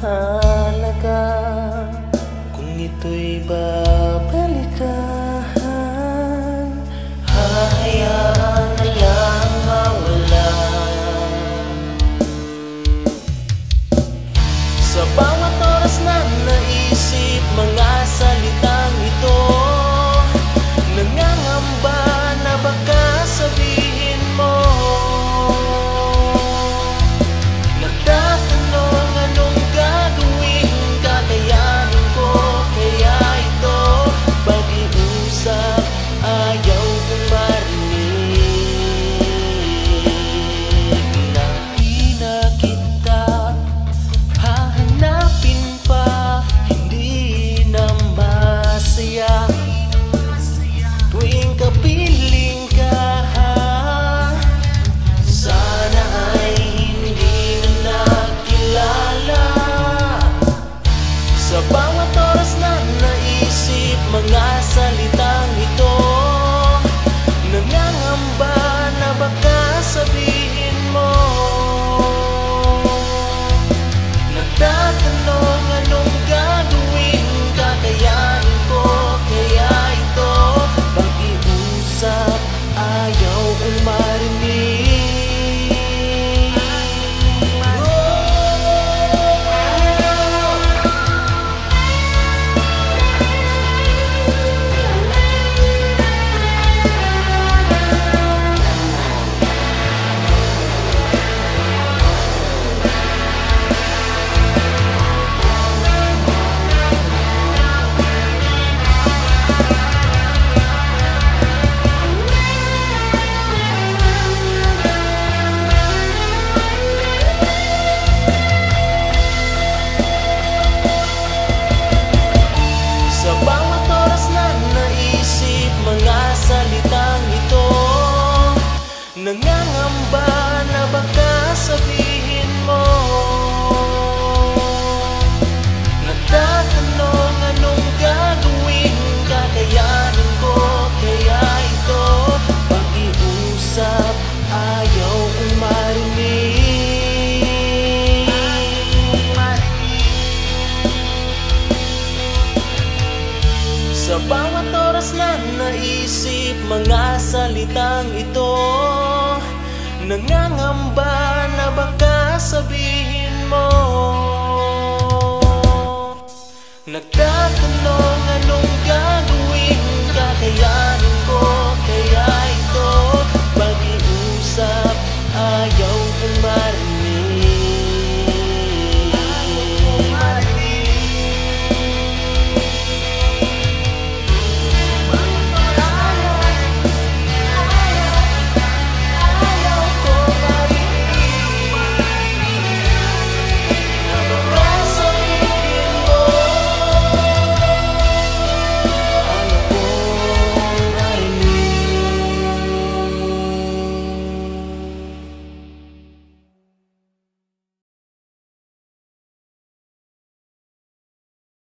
mahalaga kung ito'y babalikan. Hahayaan na lang mawala. Sa bawat oras na naisip mga salitang ito, nangangamba na baka sabihin mo. Nagtatanong anong gagawin, kakayanin ko kaya ito. Pag-iusap, ayaw kong marinig. Na di na kita hahanapin pa, hindi na masaya tuwing kapiling ka. Sana ay hindi na nakilala. Sa bawat oras na naisip mga salitang ito, nangangamba na baka sabihin mo. Nagtatanong anong gagawin, kakayanin ko kaya ito. Pag-iusap, ayaw kong marinig. Sa bawat oras na naisip mga salitang ito, nangangamba na baka sabihin mo. Nagtatanong anong gagawin, kakayanin ko kaya ito. Pag-iusap, ayaw kong marinig. Sa bawat oras na naisip mga salitang ito, nangangamba na baka sabihin mo. Nagtatanong ano